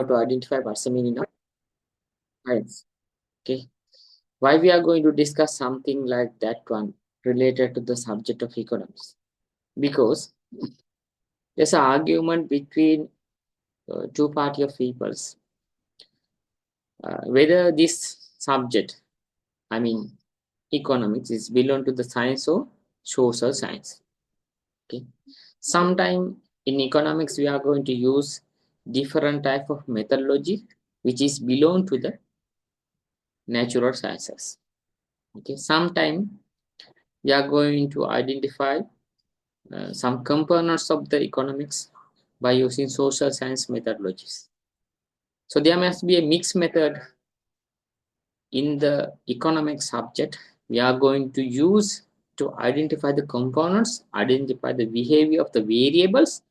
to identify what's the meaning of science. Okay. Why we are going to discuss something like that one related to the subject of economics? Because there's an argument between two party of peoples whether this subject, I mean economics, is belong to the science or social science. Okay. Sometime in economics we are going to use different type of methodology which is belong to the natural sciences. Okay. Sometime we are going to identify some components of the economics by using social science methodologies. So there must be a mixed method in the economic subject. We are going to use to identify the components, identify the behavior of the variables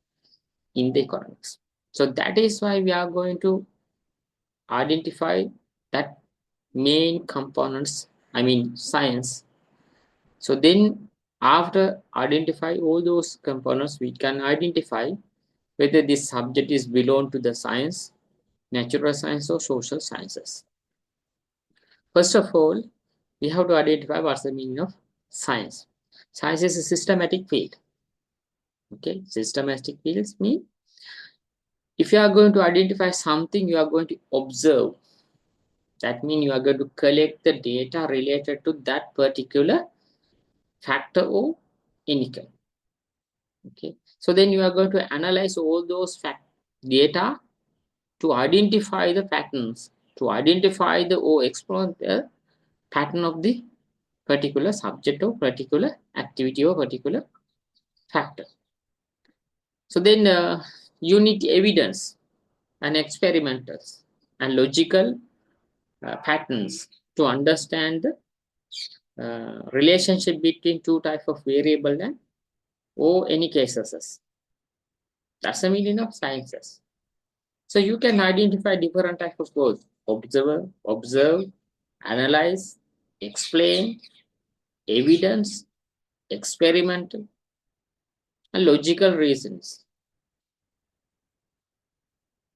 in the economics. So that is why we are going to identify that main components, I mean science. So then after identify all those components, we can identify whether this subject is belong to the science, natural science or social sciences. First of all, we have to identify what's the meaning of science. Science is a systematic field. Okay, systematic fields mean if you are going to identify something, you are going to observe. That means you are going to collect the data related to that particular factor or indicator. Okay, so then you are going to analyze all those data to identify the patterns, to identify the or explore the pattern of the particular subject or particular activity or particular factor. So then you need evidence and experimentals and logical patterns to understand the relationship between two types of variable and or any cases. That's the meaning of sciences. So you can identify different types of words: observe, analyze, explain, evidence, experimental, and logical reasons.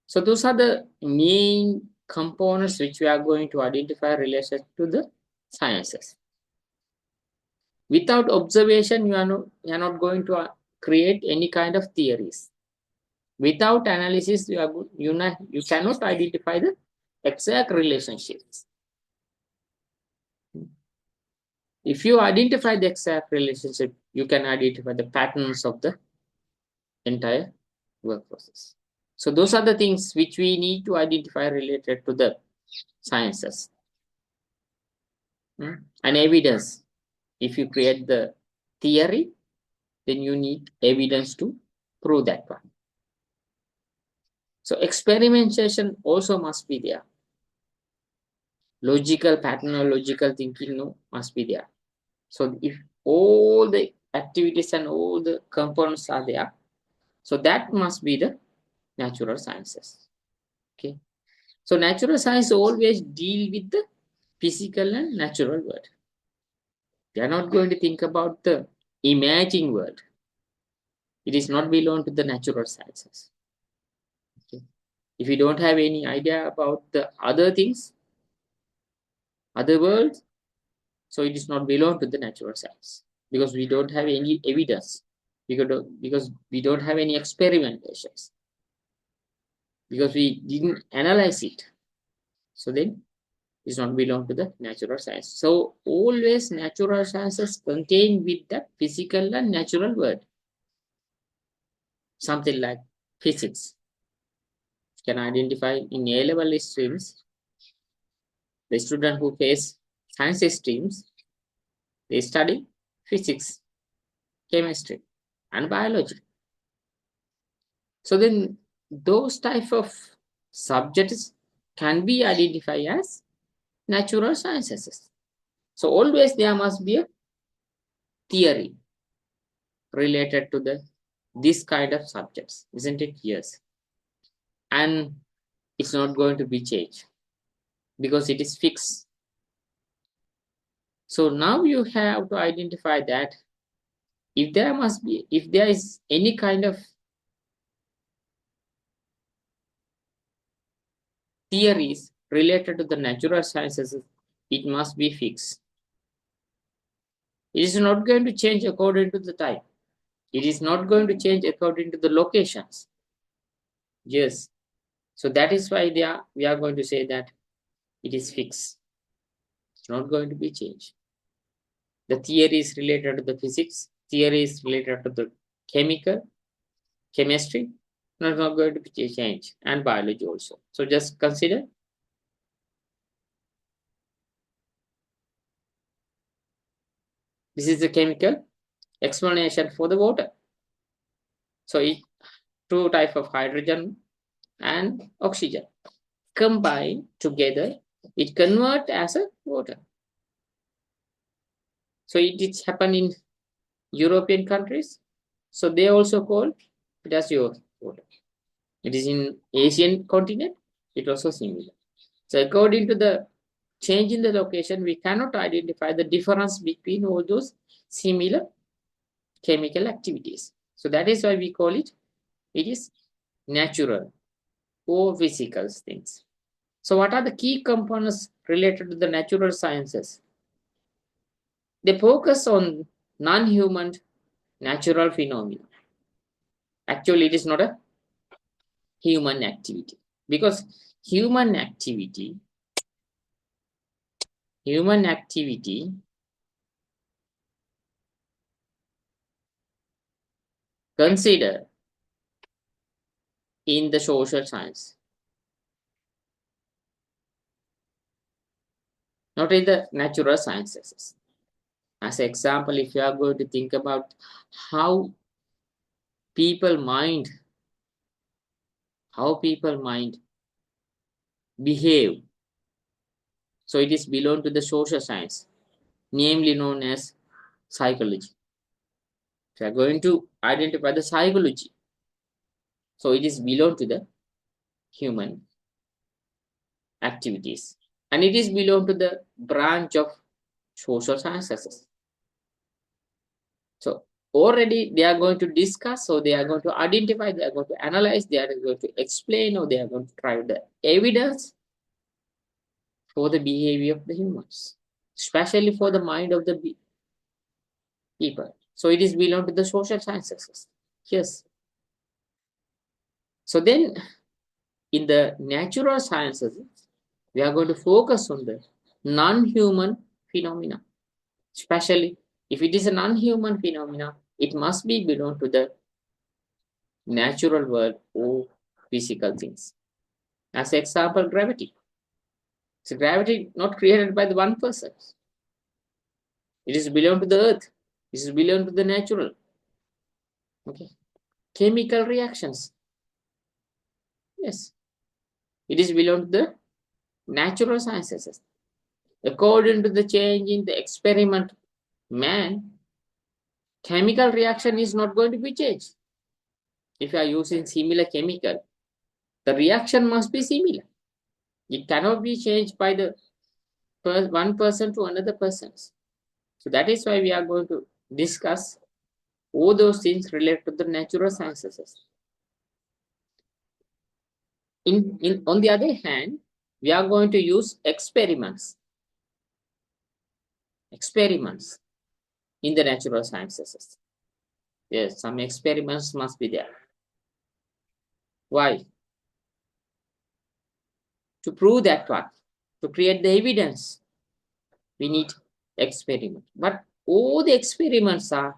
So those are the main components which we are going to identify related to the sciences. Without observation, you are not going to create any kind of theories. Without analysis, you cannot identify the exact relationships. If you identify the exact relationship, you can identify the patterns of the entire work process. So those are the things which we need to identify related to the sciences. And evidence. If you create the theory, then you need evidence to prove that one. So experimentation also must be there. Logical pattern or logical thinking must be there. So if all the activities and all the components are there, so that must be the natural sciences. Okay. So natural science always deal with the physical and natural world. They are not going to think about the imagining world. It is not belong to the natural sciences. Okay. If you don't have any idea about the other things, other worlds, so it is not belong to the natural science because we don't have any evidence, because we don't have any experimentations, because we didn't analyze it. So then it's not belong to the natural science. So always natural sciences contain with the physical and natural world. Something like physics. You can identify in A-level streams, the student who face science streams, they study physics, chemistry, and biology. So then those type of subjects can be identified as natural sciences. So always there must be a theory related to this kind of subjects, isn't it? Yes. And it's not going to be changed because it is fixed. So now you have to identify that if there is any kind of theories related to the natural sciences, it must be fixed. It is not going to change according to the time. It is not going to change according to the locations. Yes. So that is why we are going to say that it is fixed. It's not going to be changed. The theory is related to the physics, theory is related to the chemistry, not going to be changed, and biology also. So just consider this is the chemical explanation for the water. So two types of hydrogen and oxygen combined together, it convert as a water. So it happened in European countries. So they also call it as your water. It is in Asian continent. It also similar. So according to the change in the location, we cannot identify the difference between all those similar chemical activities. So that is why we call it is natural or physical things. So what are the key components related to the natural sciences? They focus on non-human natural phenomena. Actually, it is not a human activity because human activity consider in the social science, not in the natural sciences. As an example, if you are going to think about how people mind behave, so it is belong to the social science, namely known as psychology. If you are going to identify the psychology, so it is belong to the human activities, and it is belong to the branch of social sciences. So already they are going to discuss, so they are going to identify, they are going to analyze, they are going to explain, or they are going to try the evidence for the behavior of the humans, especially for the mind of the people. So it is belong to the social sciences. Yes. So then in the natural sciences, we are going to focus on the non-human phenomena. Especially if it is a non-human phenomena, it must be belong to the natural world or physical things. As example, gravity. So gravity not created by the one person. It is belong to the earth. It is belong to the natural. Okay. Chemical reactions. Yes. It is belong to the natural sciences. According to the change in the experiment, man, chemical reaction is not going to be changed. If you are using similar chemical, the reaction must be similar. It cannot be changed by the one person to another person. So that is why we are going to discuss all those things related to the natural sciences. On the other hand, we are going to use experiments in the natural sciences. Yes, some experiments must be there. Why? To prove that part, to create the evidence, we need experiment. But all the experiments are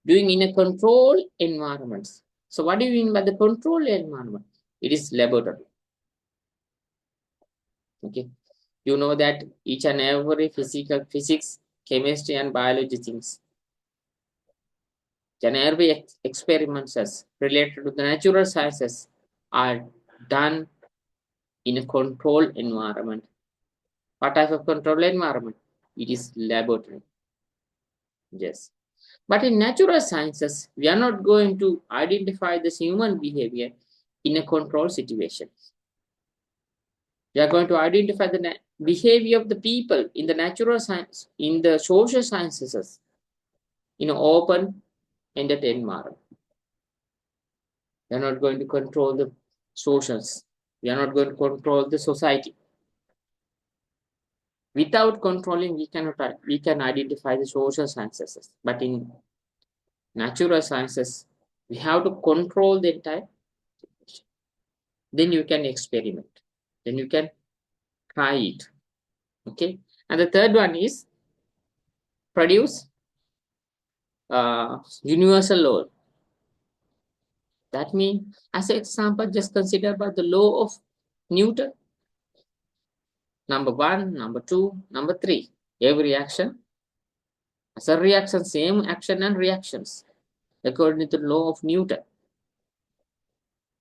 doing in a controlled environment. So what do you mean by the controlled environment? It is laboratory. Okay. You know that each and every physics, chemistry, and biology things, each and every experiments related to the natural sciences are done in a controlled environment. What type of controlled environment? It is laboratory. Yes. But in natural sciences, we are not going to identify this human behavior in a controlled situation. We are going to identify the behavior of the people in the natural science, in the social sciences, in an open-ended environment. We are not going to control the socials. We are not going to control the society. Without controlling, we can identify the social sciences. But in natural sciences, we have to control the entire situation. Then you can experiment. Then you can try it. Okay. And the third one is produce universal law. That means, as an example, just consider about the law of Newton. Number 1, number 2, number 3. Every action as a reaction, same action and reactions according to the law of Newton.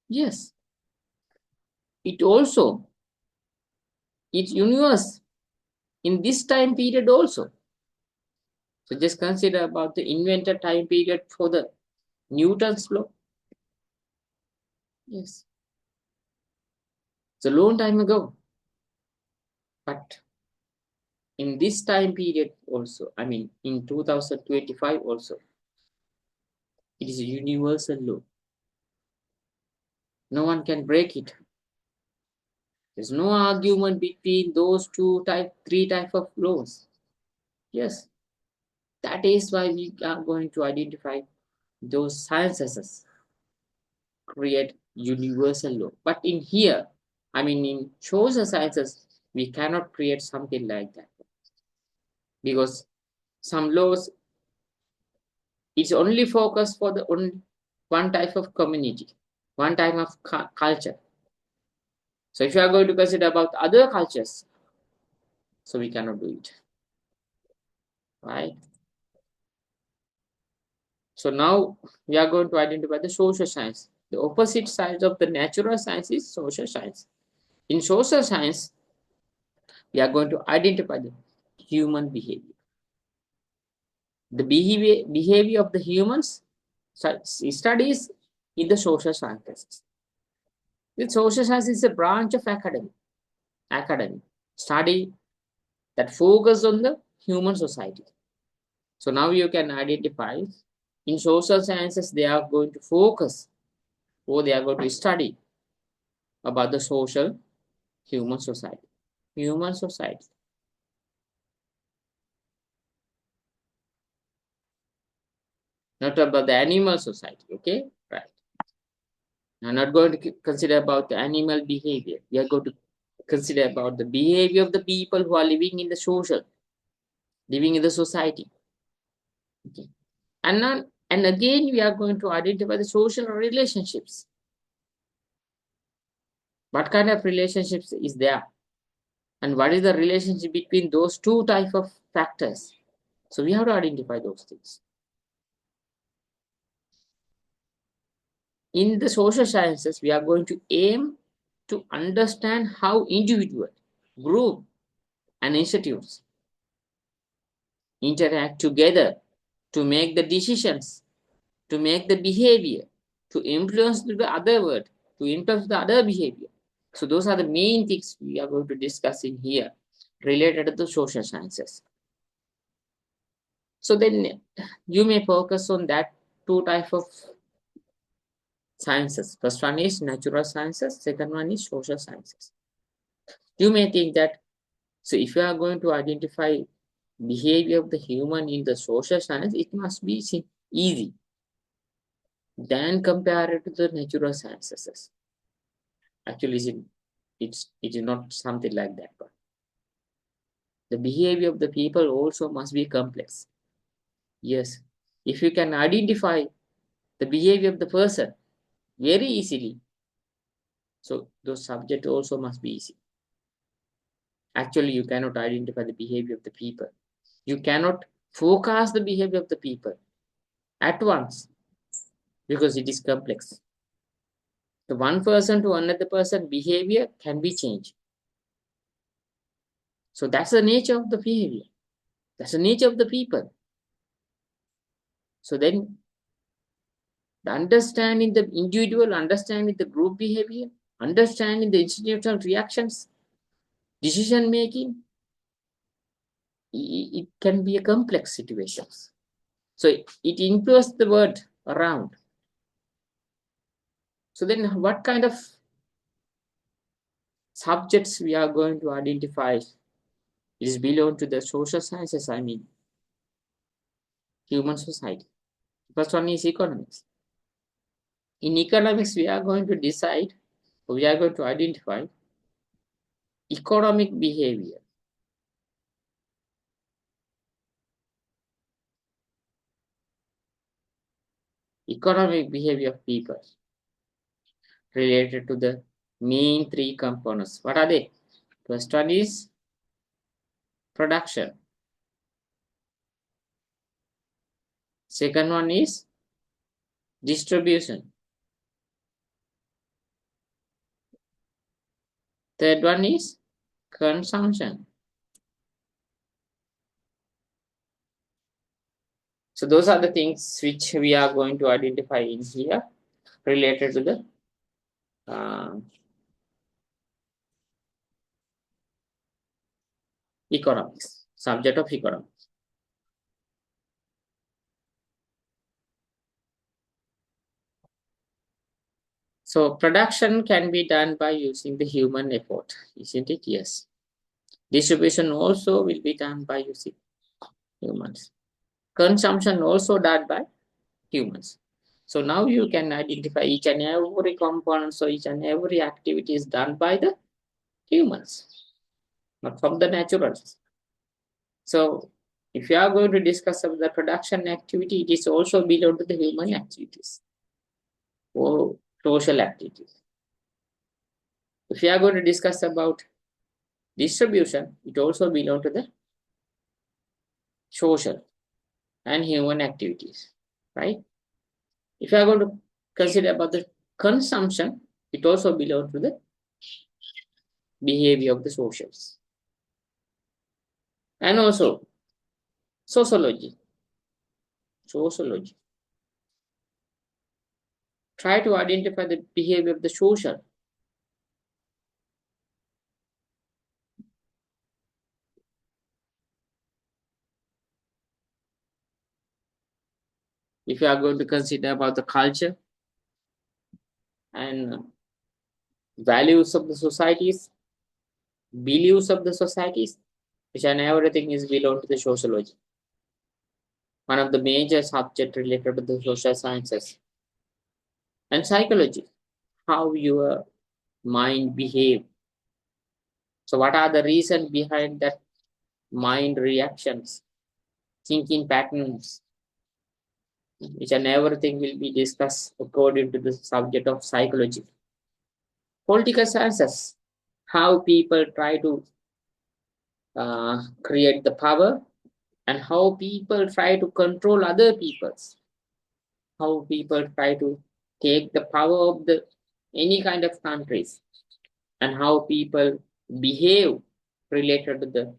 Yes. It also, it's universe in this time period also. So just consider about the invented time period for the Newton's law. Yes. It's a long time ago. But in this time period also, I mean, in 2025 also, it is a universal law. No one can break it. There's no argument between those three type of laws. Yes. That is why we are going to identify those sciences create universal law. But in here, I mean, in social sciences, we cannot create something like that. Because some laws, it's only focused for the one type of community, one type of culture. So if you are going to consider about other cultures, so we cannot do it. Right? So now we are going to identify the social science. The opposite side of the natural science is social science. In social science, we are going to identify the human behavior. The behavior of the humans studies in the social sciences. The social science is a branch of academy study that focus on the human society. So now you can identify in social sciences they are going to focus or they are going to study about the social human society. Human society. Not about the animal society, okay? Right. I'm not going to consider about the animal behavior. We are going to consider about the behavior of the people who are living in the social, living in the society. Okay. And again, we are going to identify the social relationships. What kind of relationships is there? And what is the relationship between those two type of factors? So we have to identify those things. In the social sciences, we are going to aim to understand how individual, group, and institutes interact together to make the decisions, to make the behavior, to influence the other word, to influence the other behavior. So those are the main things we are going to discuss in here related to the social sciences. So then you may focus on that two types of sciences. First one is natural sciences, second one is social sciences. You may think that, so if you are going to identify behavior of the human in the social science, it must be easy than compared to the natural sciences. Actually, it is not something like that. But the behavior of the people also must be complex. Yes, if you can identify the behavior of the person very easily, so those subjects also must be easy. Actually, you cannot identify the behavior of the people. You cannot forecast the behavior of the people at once because it is complex. The one person to another person behavior can be changed. So that's the nature of the behavior. That's the nature of the people. So then the understanding the individual, understanding the group behavior, understanding the institutional reactions, decision making, it can be a complex situation. So it influences the world around. So then what kind of subjects we are going to identify is belong to the social sciences, I mean human society. First one is economics. In economics, we are going to decide, we are going to identify economic behavior. Economic behavior of people related to the main three components. What are they? First one is production. Second one is distribution. Third one is consumption. So those are the things which we are going to identify in here related to the economics, subject of economics. So production can be done by using the human effort, isn't it? Yes. Distribution also will be done by using humans. Consumption also done by humans. So now you can identify each and every component, so each and every activity is done by the humans, not from the naturals. So if you are going to discuss about the production activity, it is also belong to the human activities or social activities. If you are going to discuss about distribution, it also belong to the social and human activities, right? If you are going to consider about the consumption, it also belongs to the behavior of the socials. And also sociology. Sociology. Try to identify the behavior of the social. If you are going to consider about the culture and values of the societies, beliefs of the societies, which and everything is belong to the sociology. One of the major subject related to the social sciences. And psychology, how your mind behave. So what are the reasons behind that mind reactions, thinking patterns, which and everything will be discussed according to the subject of psychology. Political sciences, how people try to create the power and how people try to control other peoples, how people try to take the power of the any kind of countries, and how people behave related to the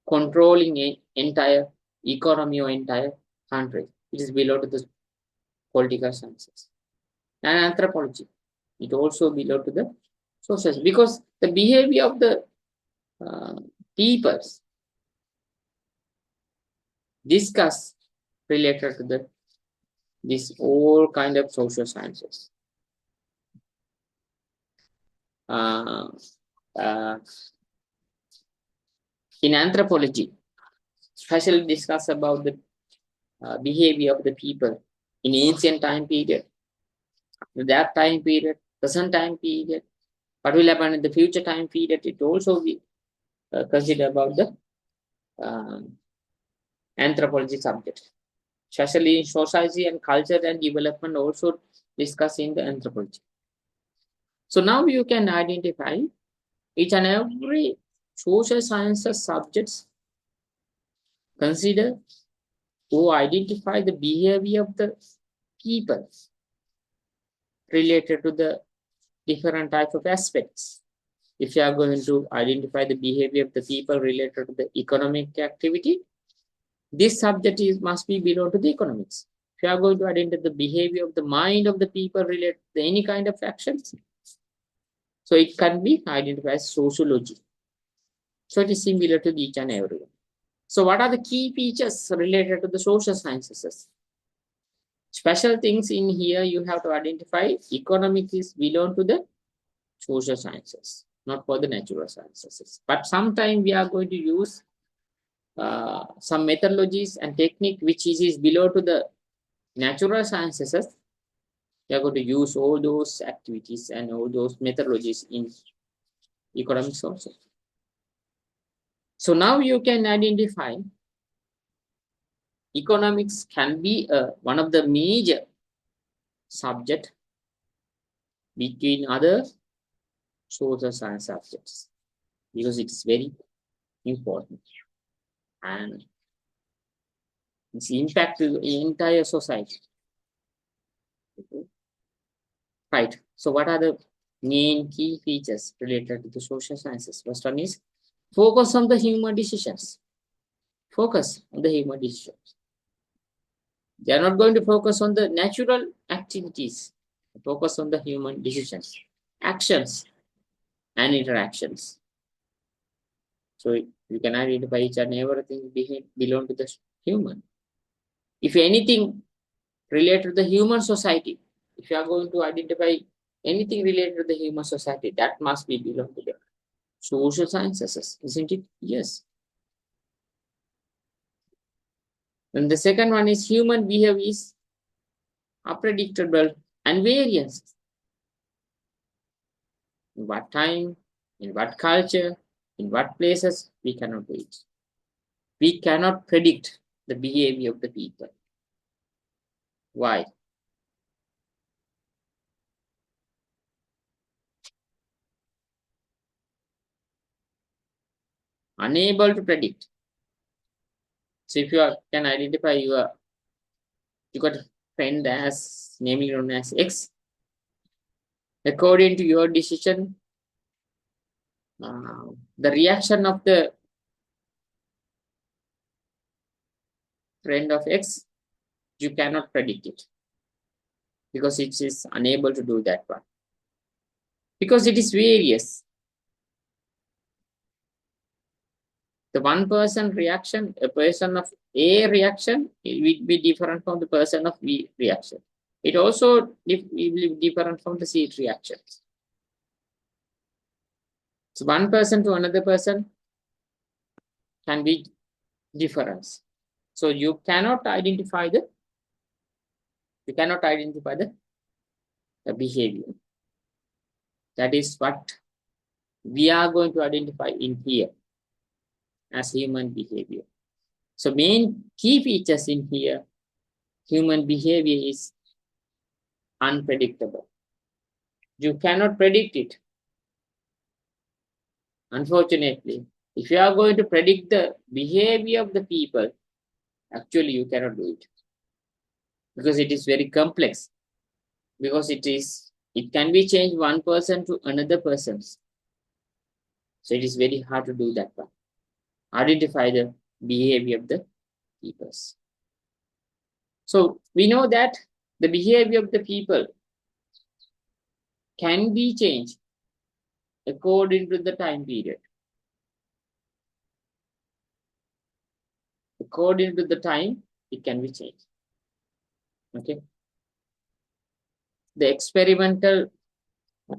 controlling an entire economy or entire country. It is below to the political sciences. And anthropology, it also belong to the socials because the behavior of the peoples discuss related to the this all kind of social sciences. Uh, uh, in anthropology, especially discuss about the behavior of the people in ancient time period, that time period, present time period, what will happen in the future time period. It also be consider about the anthropology subject, especially in society and culture and development also discuss in the anthropology. So now you can identify each and every social sciences subjects, consider who identify the behavior of the people related to the different type of aspects. If you are going to identify the behavior of the people related to the economic activity, this subject must be belong to the economics. If you are going to identify the behavior of the mind of the people related to any kind of actions, so it can be identified as sociology. So it is similar to each and every one. So what are the key features related to the social sciences? Special things in here you have to identify. Economics is belong to the social sciences. not for the natural sciences. But sometimes we are going to use some methodologies and technique which is below to the natural sciences. We are going to use all those activities and all those methodologies in economics also. So now you can identify economics can be one of the major subject between other social science subjects because it's very important and it's impact to the entire society. Right. So what are the main key features related to the social sciences? First one is focus on the human decisions. Focus on the human decisions. They are not going to focus on the natural activities. Focus on the human decisions, actions, and interactions. So you can identify each and everything belong to the human. If anything related to the human society, if you are going to identify anything related to the human society, that must be belong to the social sciences, isn't it? Yes. And the second one is human behavior is unpredictable and variance. In what time, in what culture, in what places, we cannot do it. We cannot predict the behavior of the people. Why? Unable to predict. So if you can identify you got a friend as namely known as X, according to your decision, the reaction of the friend of X, you cannot predict it because it is unable to do that one. Because it is various. The one person reaction, a person of A reaction, it will be different from the person of B reaction. It also will be different from the C reactions. So one person to another person can be difference. So you cannot identify the behavior. That is what we are going to identify in here as human behavior. So main key features in here, human behavior is unpredictable. You cannot predict it. Unfortunately, if you are going to predict the behavior of the people, actually you cannot do it because it is very complex. Because it can be changed one person to another person's. So it is very hard to do that one. Identify the behavior of the peoples. So we know that the behavior of the people can be changed according to the time period. According to the time, it can be changed. Okay. The experimental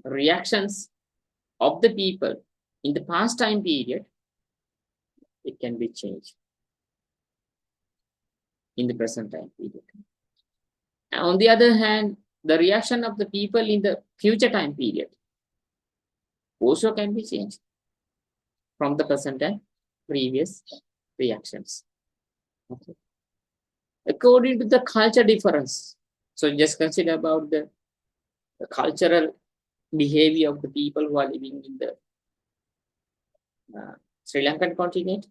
reactions of the people in the past time period, it can be changed in the present time period. And on the other hand, the reaction of the people in the future time period also can be changed from the present and previous reactions. Okay. According to the culture difference. So just consider about the cultural behavior of the people who are living in the Sri Lankan continent.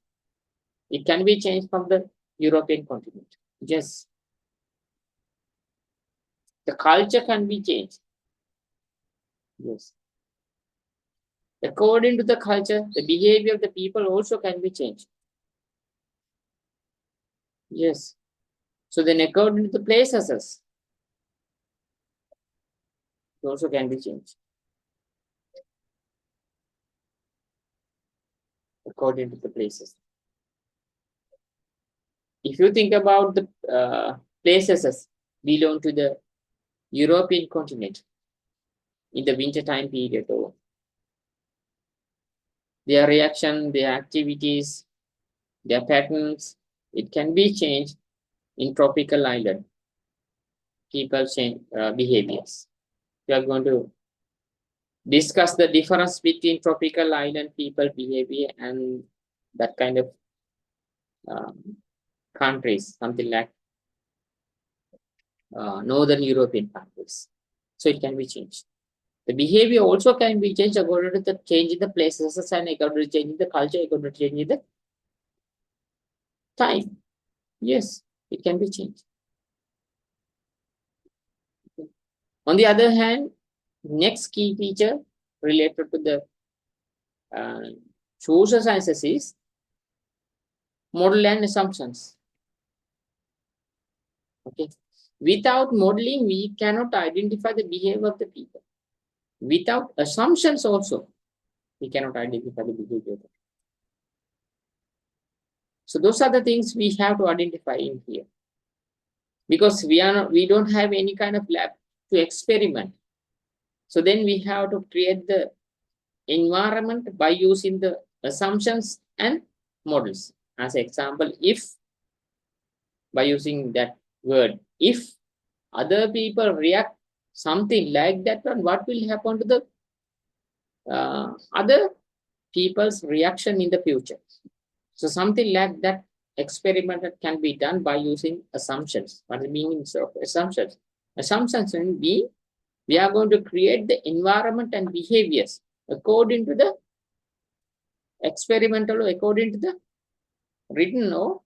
It can be changed from the European continent. Yes. The culture can be changed. Yes. According to the culture, the behavior of the people also can be changed. Yes. So then according to the places, it also can be changed. According to the places. If you think about the places belong to the European continent in the winter time period, or their reaction, their activities, their patterns, it can be changed in tropical island. People change behaviors. We are going to discuss the difference between tropical island people behavior and that kind of countries, something like Northern European countries. So it can be changed. The behavior also can be changed according to the change in the places and according to change in the culture, according to change in the time. Yes, it can be changed. On the other hand, next key feature related to the social sciences is model and assumptions. Okay. Without modeling, we cannot identify the behavior of the people. Without assumptions also, we cannot identify the behavior. So those are the things we have to identify in here. Because we don't have any kind of lab to experiment. So then we have to create the environment by using the assumptions and models. As example, if by using that word, if other people react something like that one, what will happen to the other people's reaction in the future? So something like that experiment can be done by using assumptions. What is the meaning of assumptions? Assumptions will be we are going to create the environment and behaviors according to the experimental or according to the written or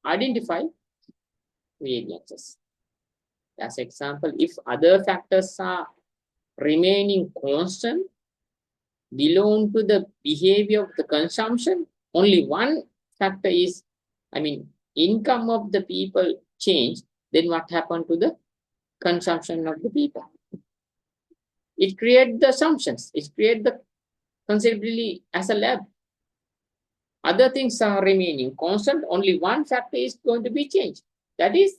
identified variances. As example, if other factors are remaining constant, belong to the behavior of the consumption, only one factor is, income of the people change, then what happened to the consumption of the people? It creates the assumptions. It creates the conceptually as a lab. Other things are remaining constant. Only one factor is going to be changed. That is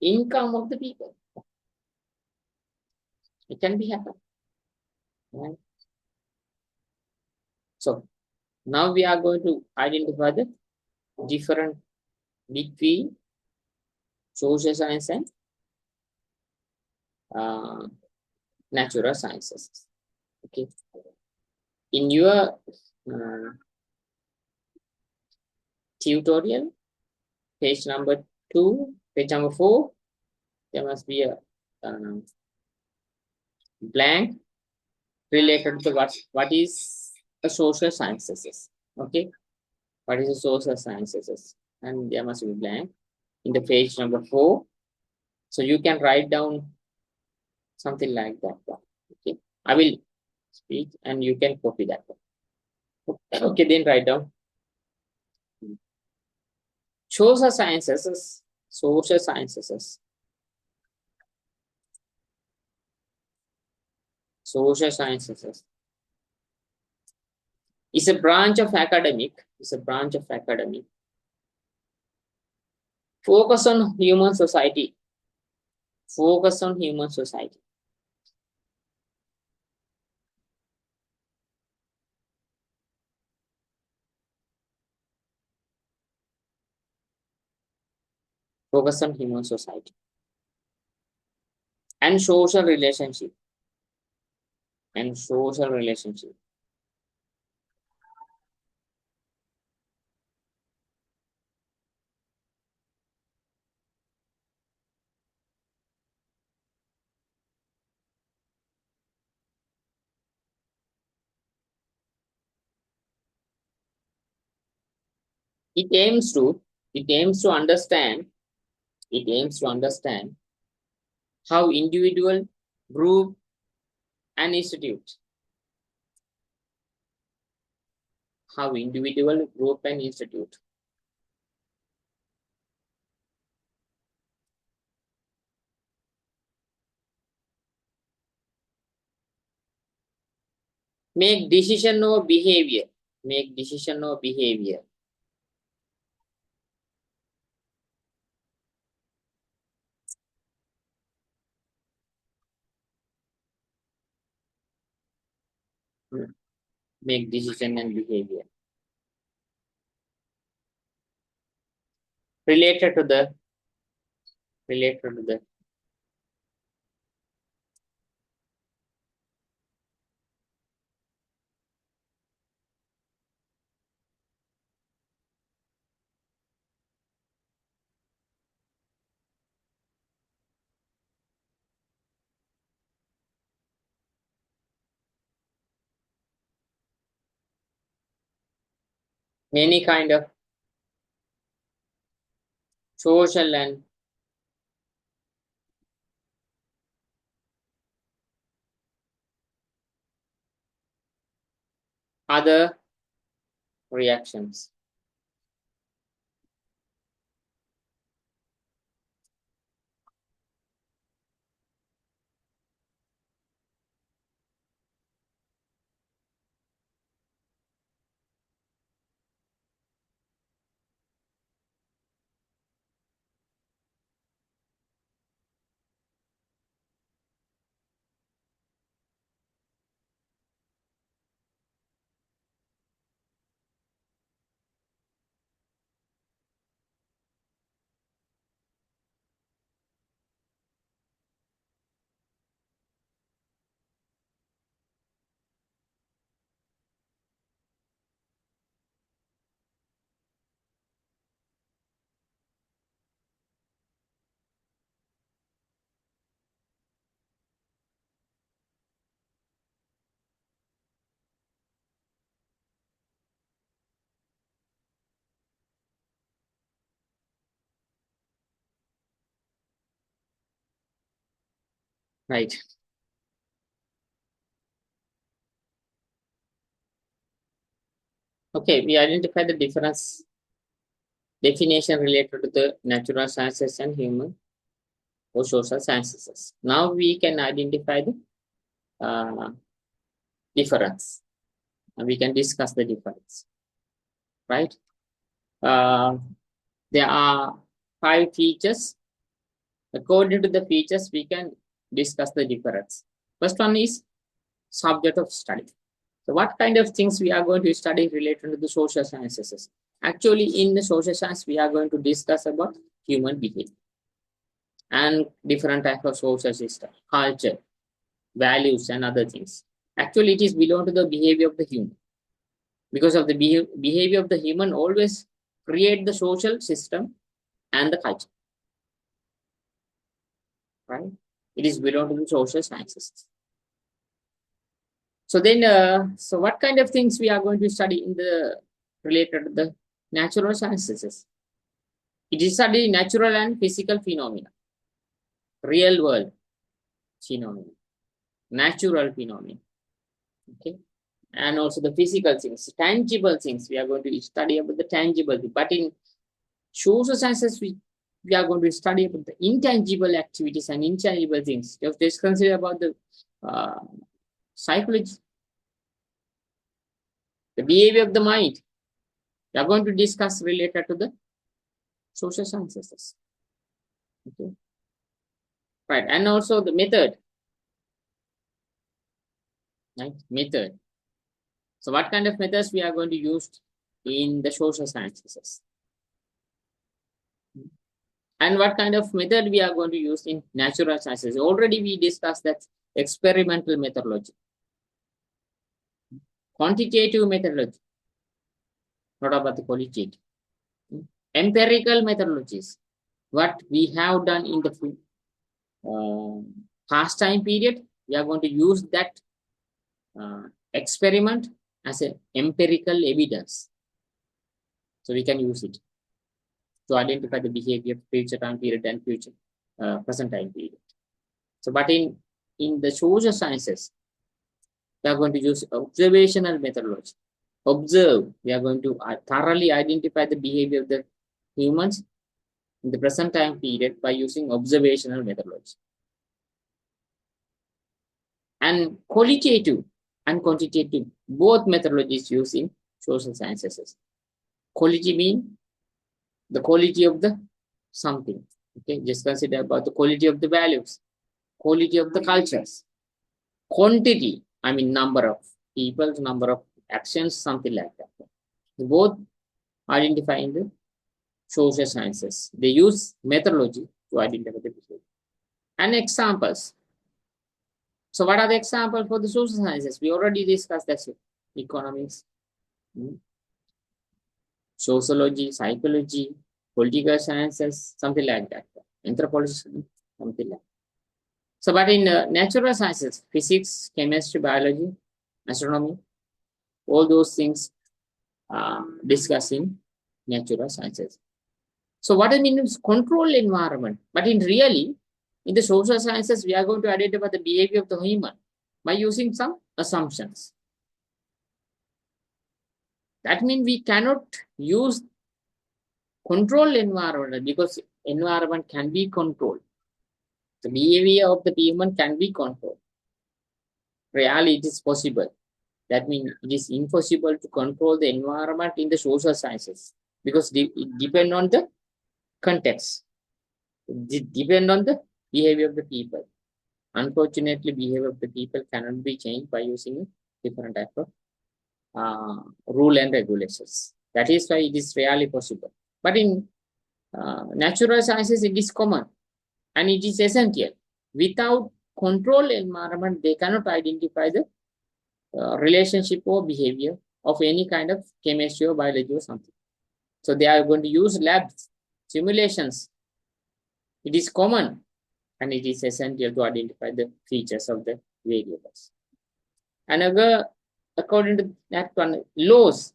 income of the people. It can be happen. Right? So now we are going to identify the difference between social science and natural sciences. Okay. In your tutorial, page number 2, page number 4, there must be a blank related to what is a social sciences. Okay. What is a social sciences? And there must be blank in the page number 4. So you can write down something like that. Okay. I will speak and you can copy that one. Okay, then write down. Social sciences, social sciences, social sciences is a branch of academic, focus on human society, focus on human society. Focus on human society and social relationship, and social relationship. It aims to, it aims to understand, it aims to understand how individual, group, and institute, how individual, group, and institute make decision or behavior, make decision or behavior. make decision and behavior. Related to the many kind of social and other reactions. Right. Okay, we identify the difference definition related to the natural sciences and human or social sciences. Now we can identify the difference, and we can discuss the difference, right? There are 5 features. According to the features, we can discuss the difference. First one is subject of study. So what kind of things we are going to study related to the social sciences? Actually, in the social science, we are going to discuss about human behavior and different types of social system, culture, values, and other things. Actually, it is belong to the behavior of the human. Because of the behavior of the human always create the social system and the culture, right? It is belong to the social sciences. So then, so what kind of things we are going to study in the related to the natural sciences? It is study natural and physical phenomena, real world phenomena, natural phenomena, okay, and also the physical things, tangible things. We are going to study about the tangible thing. But in social sciences, we are going to study about the intangible activities and intangible things. Just consider about the psychology, the behavior of the mind. We are going to discuss related to the social sciences. Okay. Right. And also the method. Right. Method. So what kind of methods we are going to use in the social sciences? And what kind of method we are going to use in natural sciences? Already we discussed that experimental methodology, quantitative methodology, not about the qualitative. Empirical methodologies, what we have done in the past time period, we are going to use that experiment as an empirical evidence. So we can use it to identify the behavior of future time period and future present time period. So, but in the social sciences, we are going to use observational methodology. Observe. We are going to thoroughly identify the behavior of the humans in the present time period by using observational methodology. And qualitative and quantitative, both methodologies used in social sciences. Quality means the quality of the something. Okay, just consider about the quality of the values, quality of the cultures. Quantity, I mean number of people, number of actions, something like that. Both identify in the social sciences. They use methodology to identify the behavior. And examples. So what are the examples for the social sciences? We already discussed that. Economics, sociology, psychology, political sciences, something like that. Anthropology, something like that. So, but in natural sciences, physics, chemistry, biology, astronomy, all those things discussed in natural sciences. So, what I mean is control environment. But in really, in the social sciences, we are going to identify the behavior of the human by using some assumptions. That means we cannot use control environment because environment can be controlled. The behavior of the human can be controlled. Really, it is possible. That means it is impossible to control the environment in the social sciences because it depends on the context. It depends on the behavior of the people. Unfortunately, behavior of the people cannot be changed by using different type of rule and regulations. That is why it is really possible. But in natural sciences, it is common and it is essential. Without control environment, they cannot identify the relationship or behavior of any kind of chemistry or biology or something. So they are going to use labs, simulations. It is common and it is essential to identify the features of the variables. Another, according to that one, laws.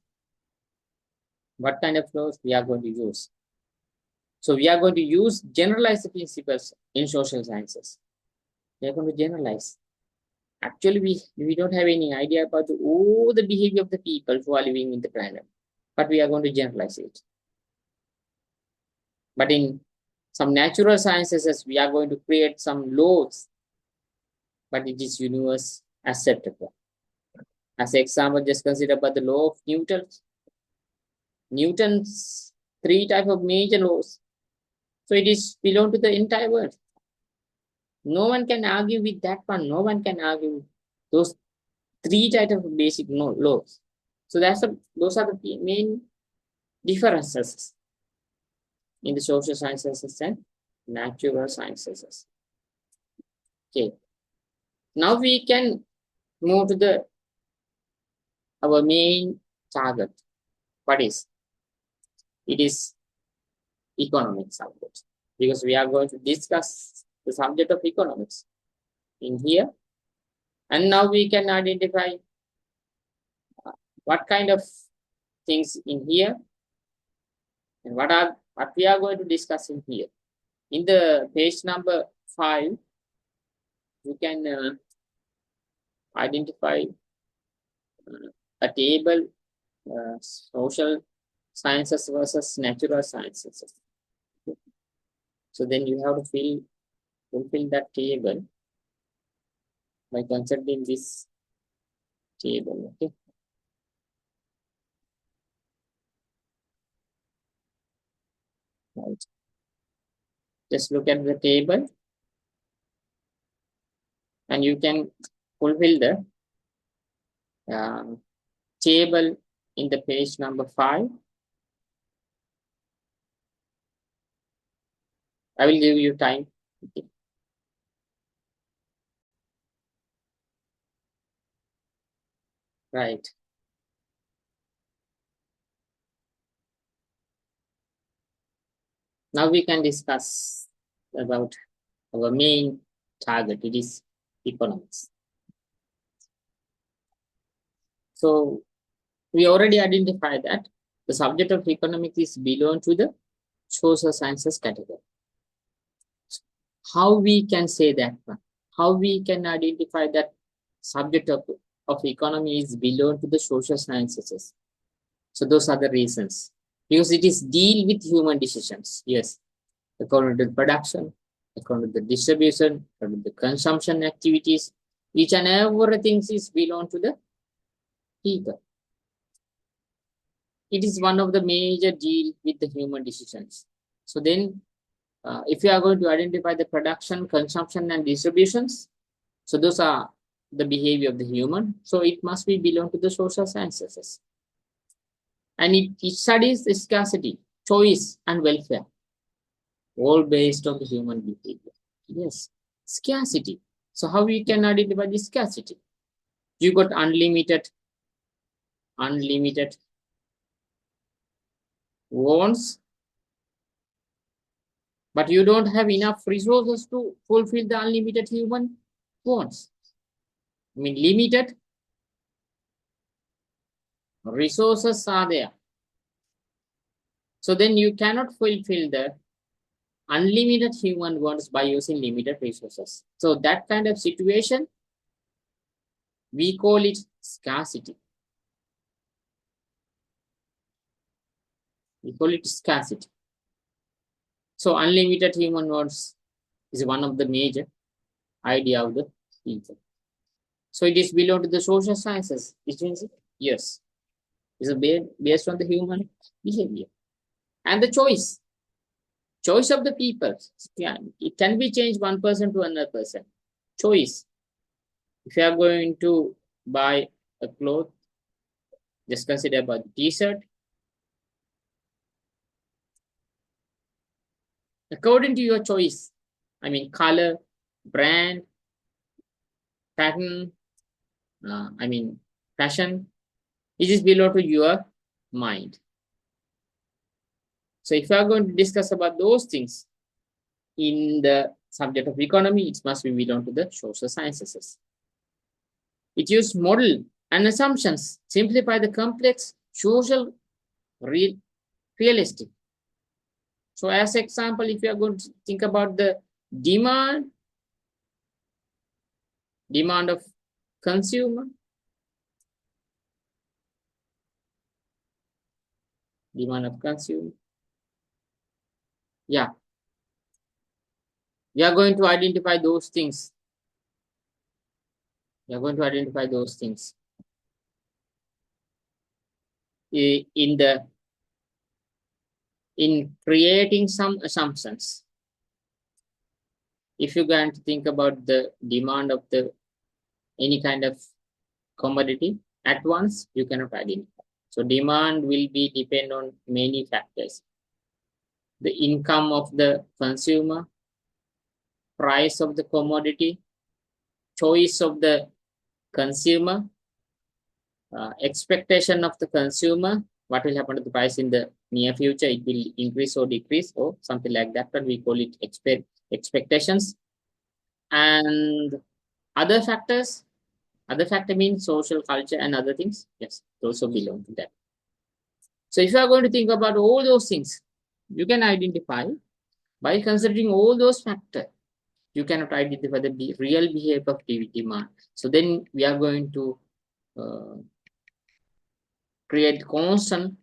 What kind of laws we are going to use? So we are going to use generalized principles in social sciences. We are going to generalize. Actually, we don't have any idea about all the behavior of the people who are living in the planet, but we are going to generalize it. But in some natural sciences, we are going to create some laws, but it is universe acceptable. As an example, just consider about the law of Newton. Newton's 3 types of major laws. So it is belong to the entire world. No one can argue with that one. No one can argue with those 3 types of basic laws. So those are the main differences in the social sciences and natural sciences. Okay. Now we can move to our main target. What is? It is economics subject, because we are going to discuss the subject of economics in here. And now we can identify what kind of things in here and what we are going to discuss in here. In the page number 5, you can identify a table, social sciences versus natural sciences. So then you have to fulfill that table by considering this table. Okay. Right. Just look at the table and you can fulfill the table in the page number 5. I will give you time. Okay. Right. Now we can discuss about our main target. It is economics. So we already identified that the subject of economics is belong to the social sciences category. How we can say that one? How we can identify that subject of economy is belong to the social sciences? So those are the reasons. Because it is deal with human decisions. Yes. According to the production, according to the distribution, according to the consumption activities, each and everything is belong to the people. It is one of the major deal with the human decisions. So then, if you are going to identify the production, consumption, and distributions, so those are the behavior of the human, so it must be belong to the social sciences. And it studies the scarcity, choice, and welfare, all based on the human behavior. Yes, scarcity. So how we can identify the scarcity? You got unlimited wants, but you don't have enough resources to fulfill the unlimited human wants. I mean, limited resources are there. So then you cannot fulfill the unlimited human wants by using limited resources. So that kind of situation, we call it scarcity. We call it scarcity. So unlimited human wants is one of the major idea of the people. So it is below to the social sciences. Yes. It's based on the human behavior. And the choice of the people. Yeah, it can be changed one person to another person. Choice. If you are going to buy a cloth, just consider about the t-shirt. According to your choice, I mean color, brand, pattern, fashion, it is below to your mind. So if you are going to discuss about those things in the subject of economy, it must be belong to the social sciences. It uses model and assumptions, simplify the complex, social, realistic. So as example, if you are going to think about the demand of consumer, yeah, we are going to identify those things. In creating some assumptions. If you're going to think about the demand of the any kind of commodity at once, you cannot identify. So demand will be depend on many factors. The income of the consumer, price of the commodity, choice of the consumer, expectation of the consumer, what will happen to the price in the near future, it will increase or decrease or something like that, but we call it expectations. And other factors, other factor means social, culture, and other things. Yes, also belong to that. So if you are going to think about all those things, you can identify by considering all those factors. You cannot identify the real behavior of demand. So then we are going to create constant,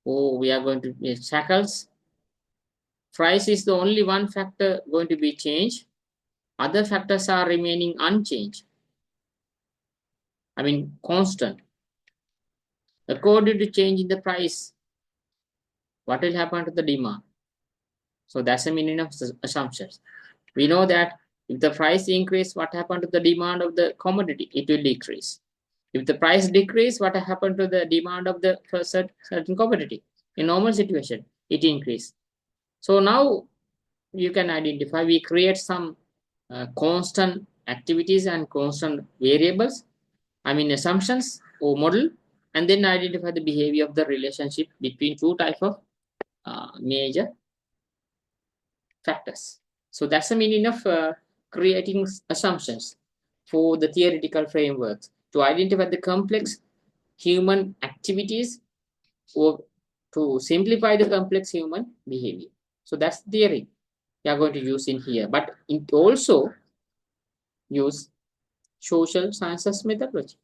or we are going to make shackles. Price is the only one factor going to be changed. Other factors are remaining unchanged. I mean, constant. According to change in the price, what will happen to the demand? So that's the meaning of assumptions. We know that if the price increase, what happened to the demand of the commodity? It will decrease. If the price decrease, what happened to the demand of the certain commodity? In normal situation, it increase. So now you can identify, we create some constant activities and constant variables, I mean assumptions or model, and then identify the behavior of the relationship between two type of major factors. So that's the meaning of creating assumptions for the theoretical frameworks to identify the complex human activities or to simplify the complex human behavior. So that's the theory we are going to use in here, but it also use social sciences methodology.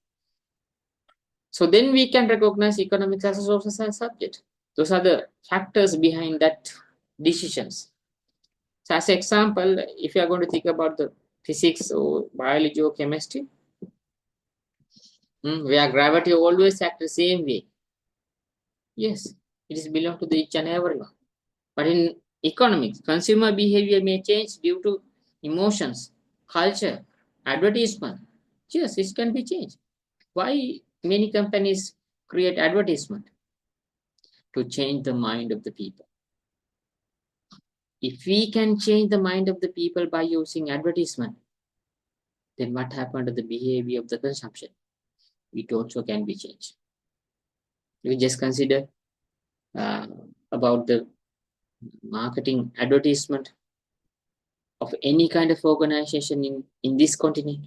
So then we can recognize economics as a social science subject. Those are the factors behind that decisions. So as an example, if you are going to think about the physics or biology or chemistry, where gravity always acts the same way. Yes, it is belong to the each and everyone. But in economics, consumer behavior may change due to emotions, culture, advertisement, Yes, it can be changed. Why many companies create advertisement? To change the mind of the people. If we can change the mind of the people by using advertisement, then what happened to the behavior of the consumption? It also can be changed. You just consider uh, about the marketing advertisement of any kind of organization in this continent.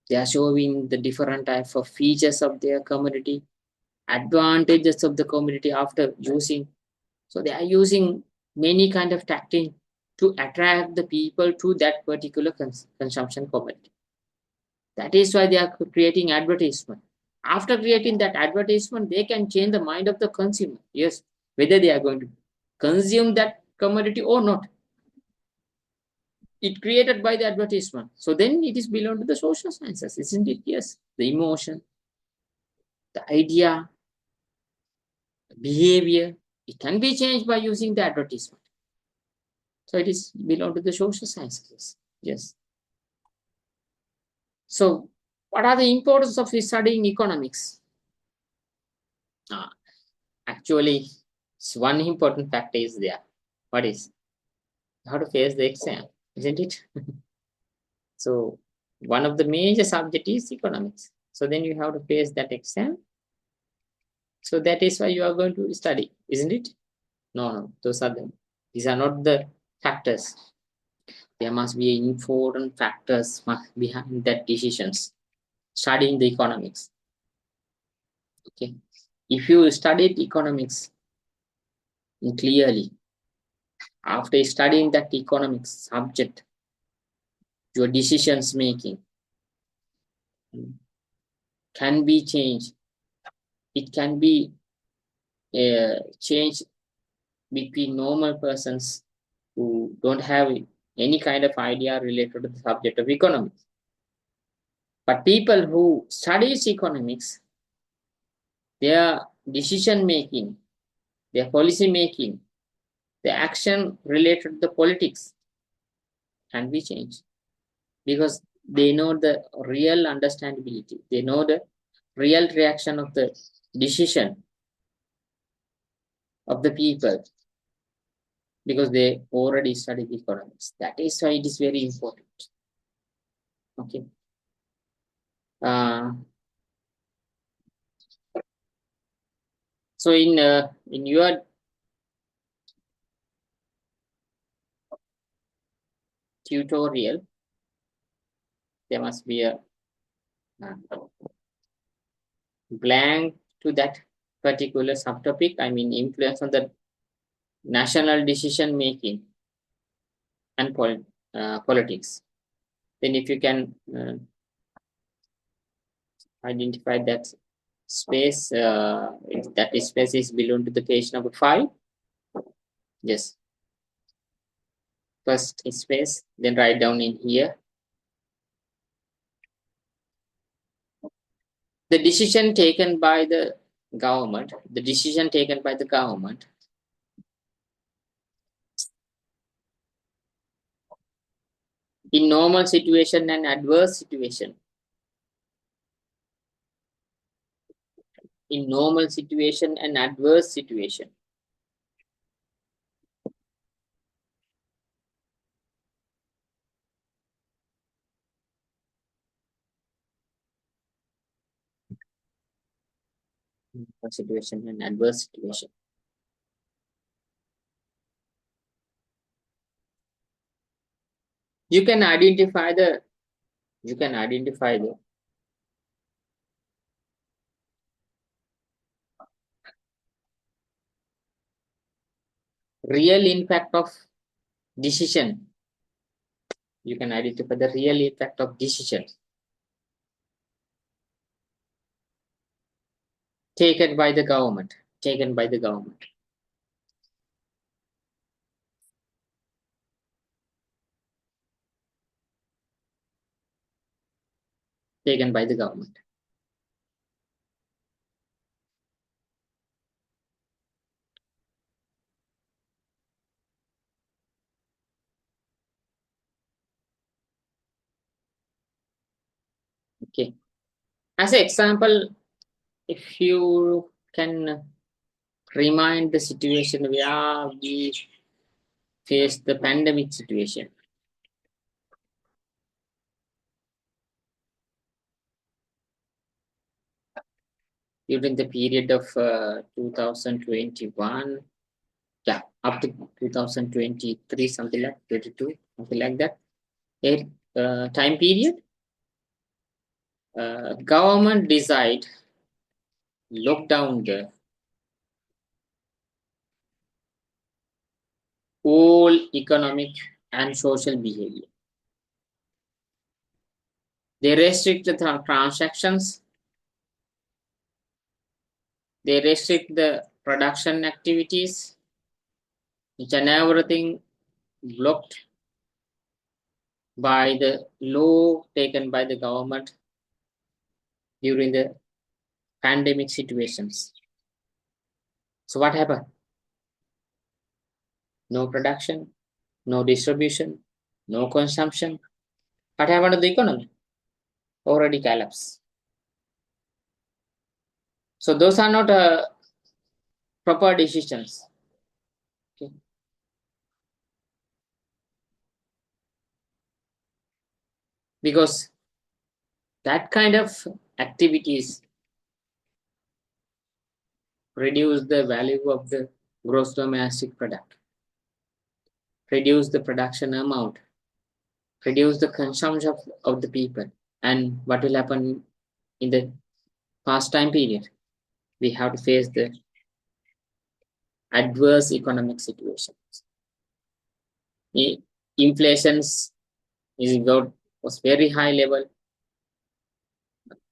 They are showing the different types of features of their community, advantages of the community after using. So they are using many kind of tactics to attract the people to that particular consumption community. That is why they are creating advertisement. After creating that advertisement, they can change the mind of the consumer. Yes, whether they are going to consume that commodity or not. It created by the advertisement. So then it is belong to the social sciences, isn't it? Yes, the emotion, the idea, the behavior, it can be changed by using the advertisement. So it is belong to the social sciences. Yes. So what are the importance of studying economics? Ah, actually, one important factor is there. What is? How to face the exam, isn't it? So one of the major subject is economics. So then you have to face that exam. So that is why you are going to study, isn't it? No, no, those are them. These are not the factors. There must be important factors behind that decisions. Studying the economics. Okay. If you studied economics clearly, after studying that economics subject, your decisions making can be changed. It can be changed between normal persons who don't have any kind of idea related to the subject of economics. But people who studies economics, their decision making, their policy making, the action related to the politics can be changed because they know the real understandability. They know the real reaction of the decision of the people because they already studied economics. That is why it is very important. Okay. Uh, so in your tutorial, there must be a uh, blank to that particular subtopic. I mean, influence on the national decision making and politics. Then, if you can identify that space, that space is belong to the page number 5. Yes, first space, then write down in here. The decision taken by the government, in normal situation and adverse situation. In normal situation and adverse situation. Situation and adverse situation. You can identify the real impact of decision. You can identify the real impact of decision taken by the government. Taken by the government. Taken by the government. Okay. As an example, if you can remind the situation where we face the pandemic situation. During the period of 2021, yeah, up to 2023, something like 22, something like that. A time period, government decide lock down the whole economic and social behavior. They restrict the transactions. They restrict the production activities, which and everything blocked by the law taken by the government during the pandemic situations. So what happened? No production, no distribution, no consumption. What happened to the economy? Already collapsed. So those are not proper decisions. Okay. Because that kind of activities reduce the value of the gross domestic product, reduce the production amount, reduce the consumption of the people. And what will happen in the past time period? We have to face the adverse economic situations. Inflations was very high level,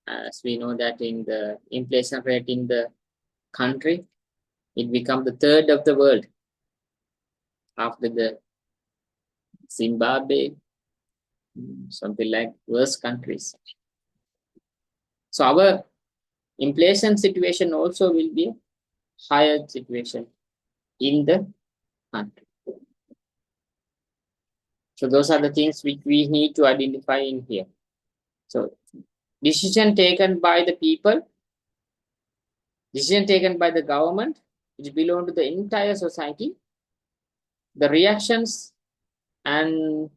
as we know that in the inflation rate in the country, it became the third of the world after the Zimbabwe, something like worse countries. So our inflation situation also will be a higher situation in the country. So those are the things which we need to identify in here. So decision taken by the people, decision taken by the government, which belong to the entire society, the reactions and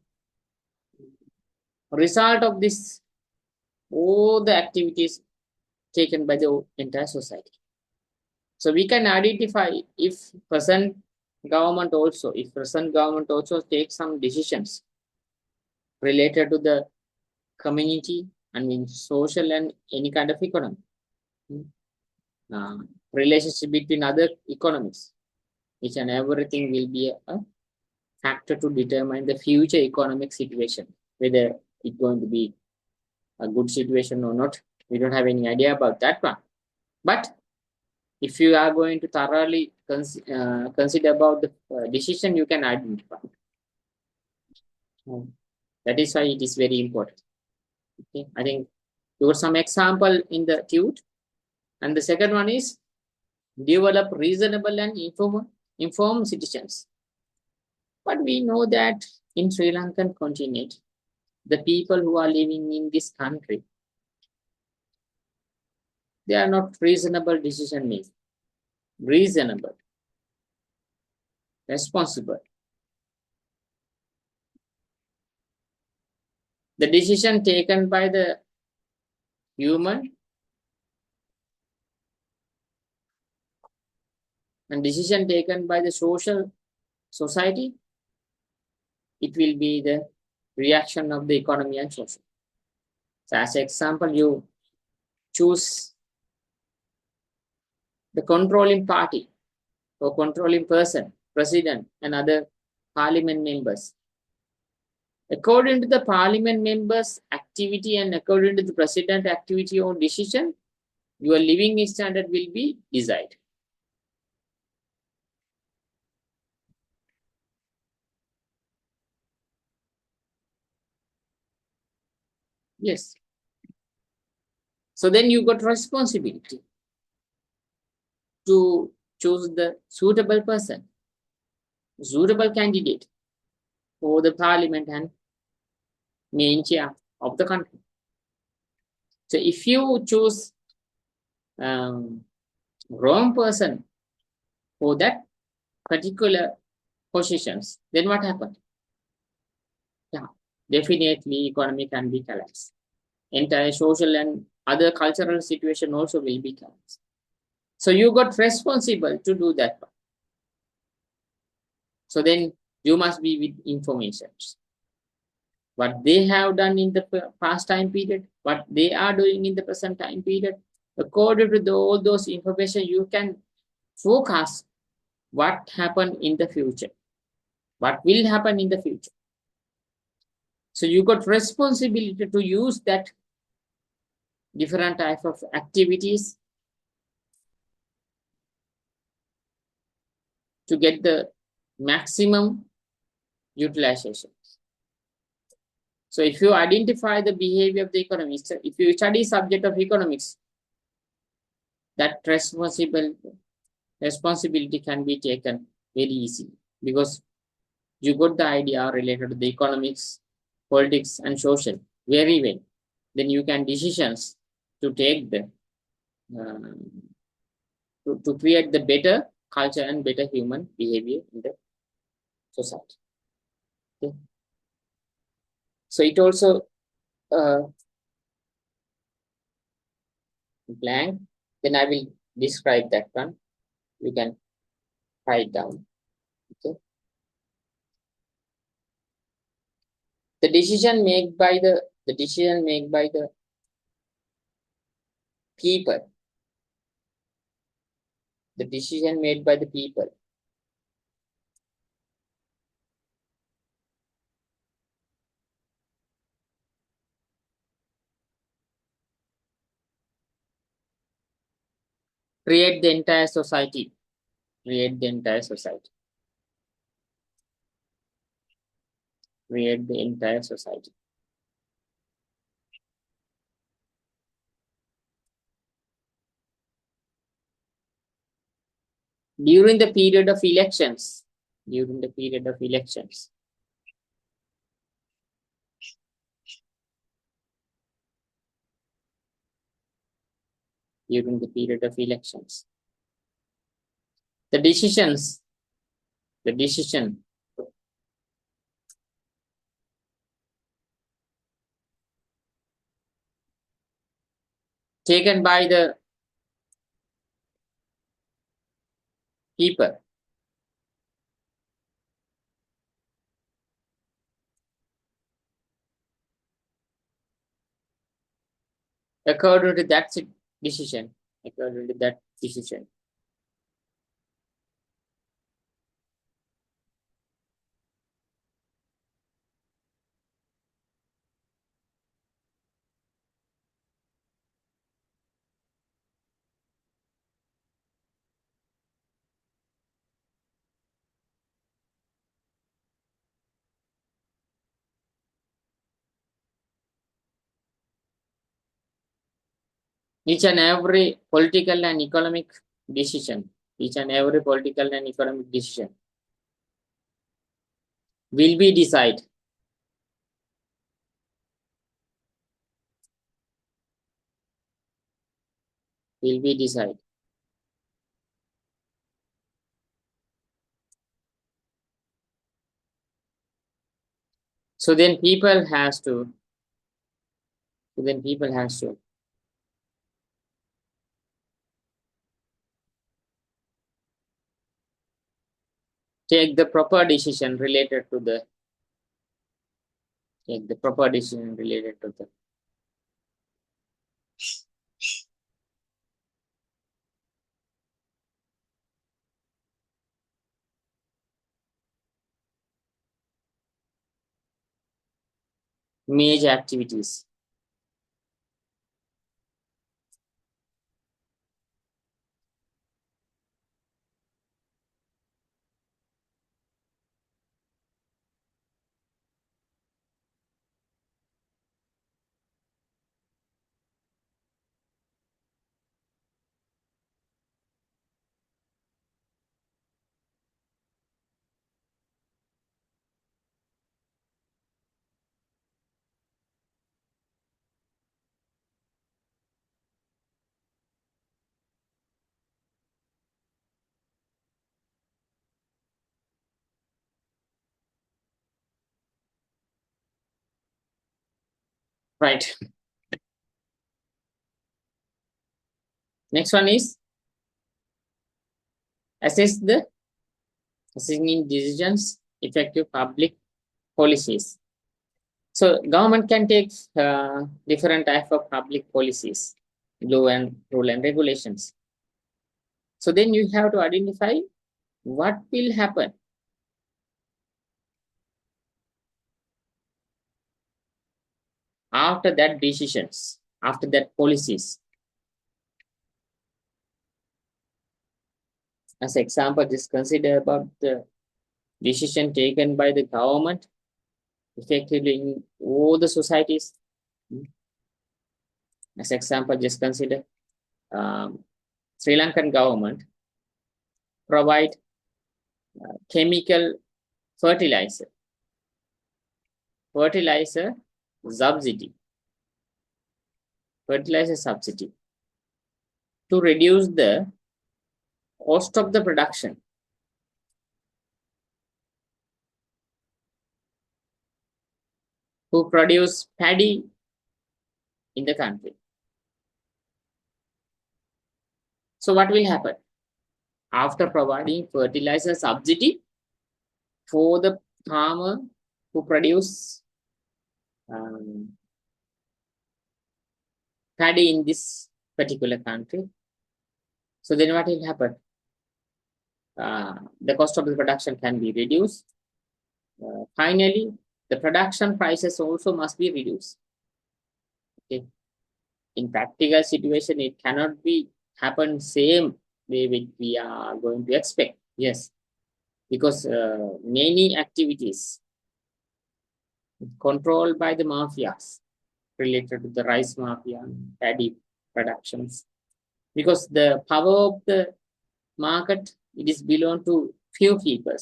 result of this, all the activities taken by the entire society. So we can identify if present government also takes some decisions related to the community and in social and any kind of economy. Relationship between other economies, each and everything will be a factor to determine the future economic situation, whether it's going to be a good situation or not. We don't have any idea about that one. But if you are going to thoroughly consider about the decision, you can identify. That is why it is very important. Okay, I think there was some example in the TUT. And the second one is develop reasonable and informed citizens. But we know that in Sri Lankan continent, the people who are living in this country, they are not reasonable decision makers. Reasonable, responsible. The decision taken by the human and decision taken by the society, it will be the reaction of the economy and social. So as an example, you choose the controlling party or controlling person, president and other parliament members. According to the parliament members' activity and according to the president activity or decision, your living standard will be decided. Yes. So then you got responsibility to choose the suitable person, suitable candidate for the parliament and main chair of the country. So if you choose um, wrong person for that particular positions, then what happened? Yeah, definitely economy can be collapsed. Entire social and other cultural situation also will be collapsed. So you got responsible to do that one. So then you must be with information. What they have done in the past time period, what they are doing in the present time period. According to all those information, you can forecast what happened in the future, what will happen in the future. So you got responsibility to use that different type of activities to get the maximum utilization. So if you identify the behavior of the economics, if you study subject of economics, that responsibility can be taken very easily because you got the idea related to the economics, politics, and social very well. Then you can decisions to take the uh, to create the better culture and better human behavior in the society. Okay. So it also uh, blank. Then I will describe that one. You can write down. Okay. The decision made by the people. The decision made by the people create the entire society. Create the entire society. Create the entire society. During the period of elections. During the period of elections. During the period of elections. The decisions. The decision taken by the people according to that decision. According to that decision. Each and every political and economic decision. Each and every political and economic decision will be decided. Will be decided. So then people has to. So then people has to take the proper decision related to the take the proper decision related to the major activities. Right. Next one is assessing decisions, effective public policies. So government can take different type of public policies, law and rule and regulations. So then you have to identify what will happen after that decisions, after that policies. As example, just consider about the decision taken by the government effectively in all the societies. As example, just consider Sri Lankan government provide chemical fertilizer subsidy, fertilizer subsidy to reduce the cost of the production. Who produce paddy in the country. So what will happen? After providing fertilizer subsidy for the farmer who produce paddy in this particular country, so then what will happen? The cost of the production can be reduced. Finally, the production prices also must be reduced. Okay. In practical situation, it cannot be happen same way which we are going to expect. Yes, because many activities controlled by the mafias related to the rice mafia, paddy productions, because the power of the market, it is belong to few people,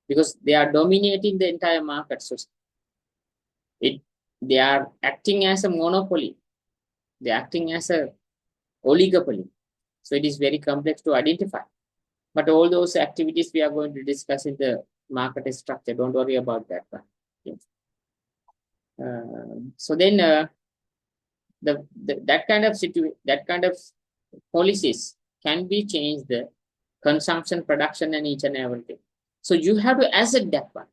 because they are dominating the entire market. So they are acting as a monopoly, they are acting as a oligopoly. So it is very complex to identify. But all those activities we are going to discuss in the market structure. Don't worry about that one. Okay. So then that kind of policies can be changed, the consumption, production, and each and everything. So you have to assess that one.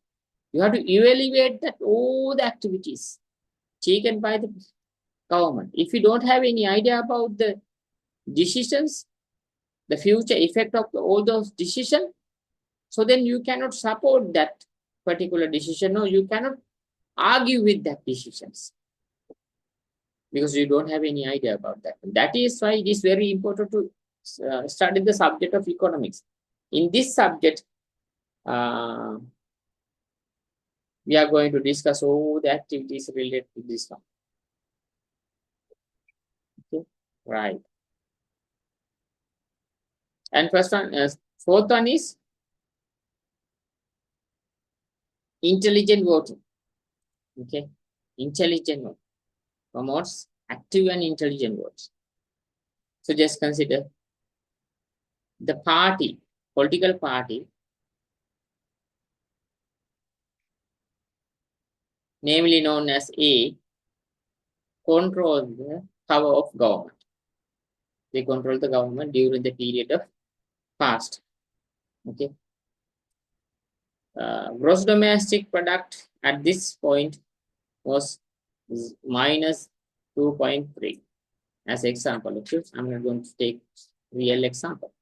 You have to evaluate that all the activities taken by the government. If you don't have any idea about the decisions, the future effect of all those decisions, so then you cannot support that particular decision, or you cannot argue with that decisions, because you don't have any idea about that. That is why it is very important to study the subject of economics. In this subject, we are going to discuss all the activities related to this one. Okay, right. And fourth one is intelligent voting. Okay, intelligent voting promotes active and intelligent votes. So just consider the political party, namely known as A, controls the power of government. They control the government during the period of past. Okay. Gross domestic product at this point was minus 2.3 as example. Okay, I'm not going to take real example.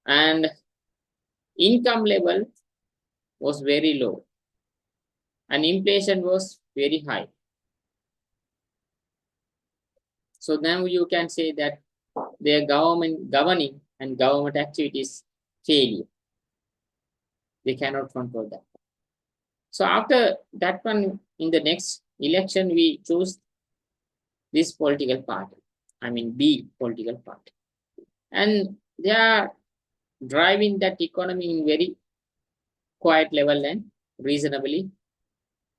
And income level was very low, and inflation was very high. So now you can say that their governing and government activities failure. They cannot control that. So after that one, in the next election, we choose this political party. I mean B political party. And they are driving that economy in very quiet level and reasonably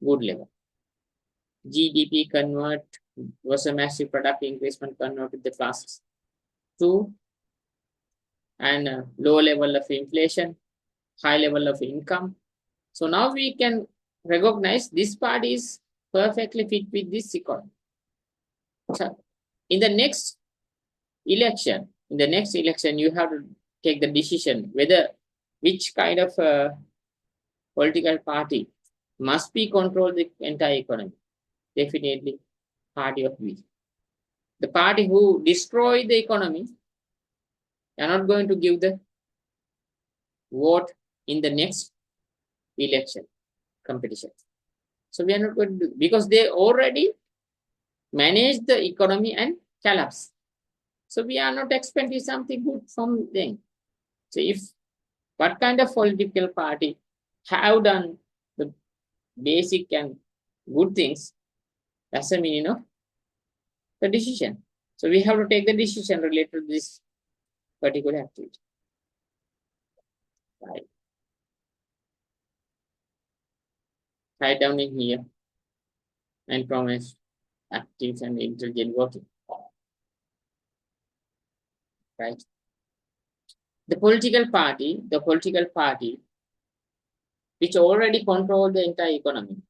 good level. GDP convert was a massive product increasement converted the classes to, and low level of inflation, high level of income. So now we can recognize this part is perfectly fit with this economy. So in the next election, you have to take the decision whether which kind of political party must be control the entire economy. Definitely, party of we. The party who destroy the economy are not going to give the vote in the next election competition. So we are not going to do, because they already manage the economy and collapse. So we are not expecting something good from them. So if what kind of political party have done the basic and good things, that's the meaning of the decision. So we have to take the decision related to this particular activity. Right. Write down in here and promise active and intelligent working. Right. The political party which already control the entire economy,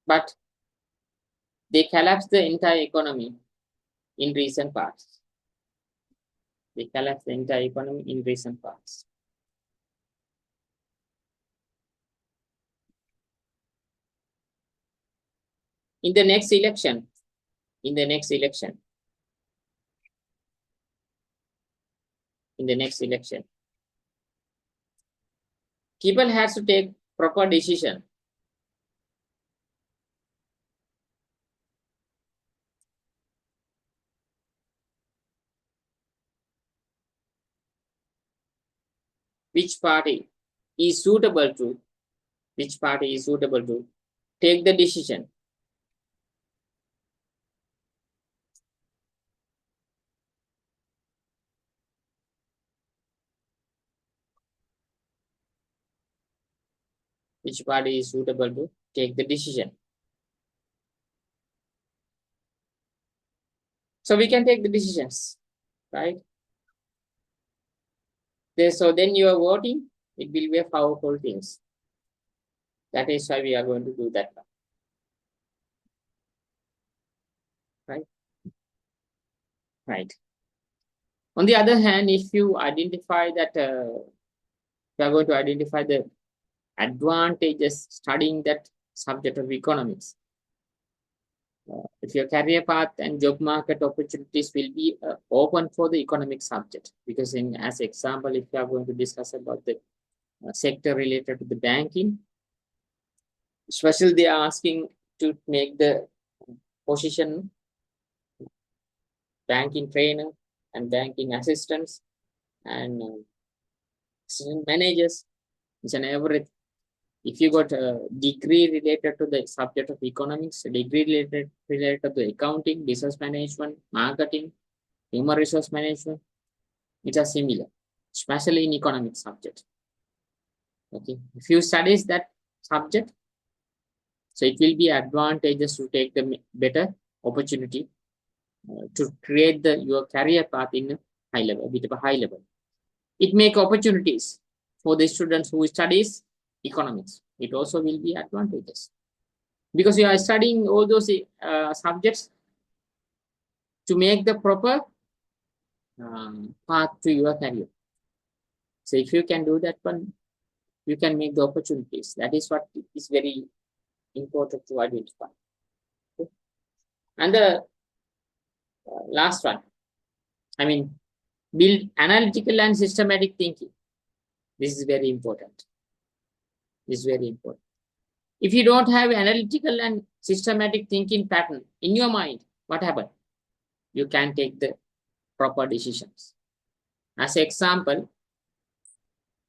but they collapse the entire economy in recent past. They collapse the entire economy in recent past. In the next election, people has to take proper decision. Which party is suitable to take the decision. Which party is suitable to take the decision. So we can take the decisions, right? So then you are voting, it will be a powerful things. That is why we are going to do that. Right? Right. On the other hand, if you identify that you are going to identify the advantages studying that subject of economics. If your career path and job market opportunities will be open for the economic subject, because as example, if you are going to discuss about the sector related to the banking, especially they are asking to make the position banking trainer and banking assistants and assistant managers, and everything. If you got a degree related to the subject of economics, a degree related to accounting, business management, marketing, human resource management, which are similar, especially in economic subject. Okay, if you study that subject, so it will be advantageous to take the better opportunity to create your career path in a high level, a bit of a high level. It make opportunities for the students who studies economics. It also will be advantageous because you are studying all those subjects to make the proper path to your career. So if you can do that one, you can make the opportunities. That is what is very important to identify. Okay. And the last one, I mean, build analytical and systematic thinking. This is very important. If you don't have analytical and systematic thinking pattern in your mind, what happens? You can take the proper decisions. As an example,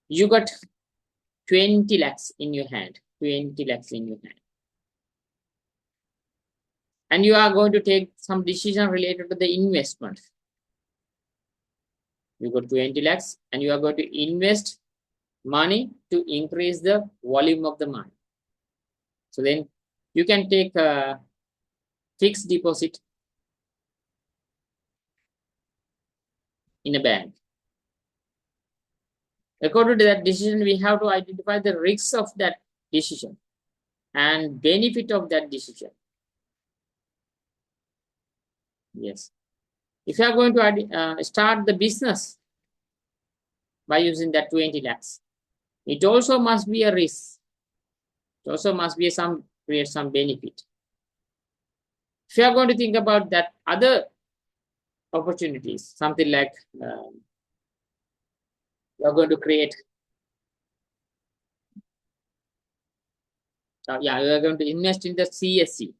you got 20 lakhs in your hand, and you are going to take some decision related to the investment. You got 20 lakhs and you are going to invest money to increase the volume of the money. So then you can take a fixed deposit in a bank. According to that decision, we have to identify the risks of that decision and benefit of that decision. Yes. If you are going to start the business by using that 20 lakhs, it also must be a risk. It also must be create some benefit. If you are going to think about that other opportunities, something like you are going to create, you are going to invest in the CSE,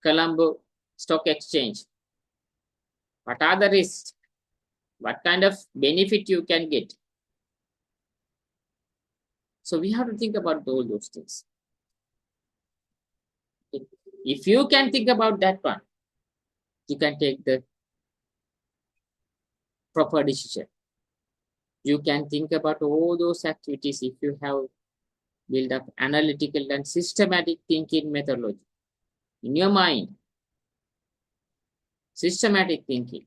Colombo Stock Exchange. What are the risks? What kind of benefit you can get? So we have to think about all those things. If you can think about that one, you can take the proper decision. You can think about all those activities if you have built up analytical and systematic thinking methodology in your mind. Systematic thinking,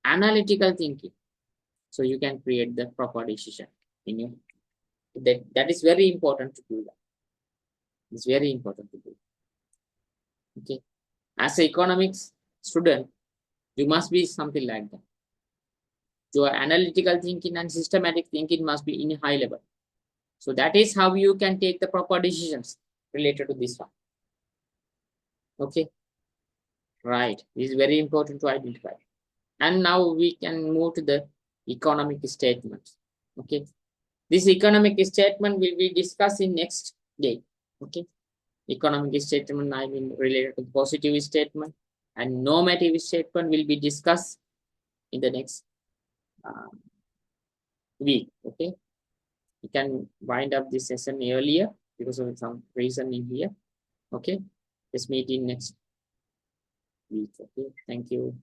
analytical thinking. So you can create the proper decision in your. That is very important to do that. It's very important to do. Okay. As an economics student, you must be something like that. Your analytical thinking and systematic thinking must be in a high level. So that is how you can take the proper decisions related to this one. Okay. Right. This is very important to identify. And now we can move to the economic statement. Okay. This economic statement will be discussed in next day. Okay. Economic statement, I mean, related to positive statement and normative statement will be discussed in the next week. Okay. You can wind up this session earlier because of some reason in here. Okay. Let's meet in next week. Okay. Thank you.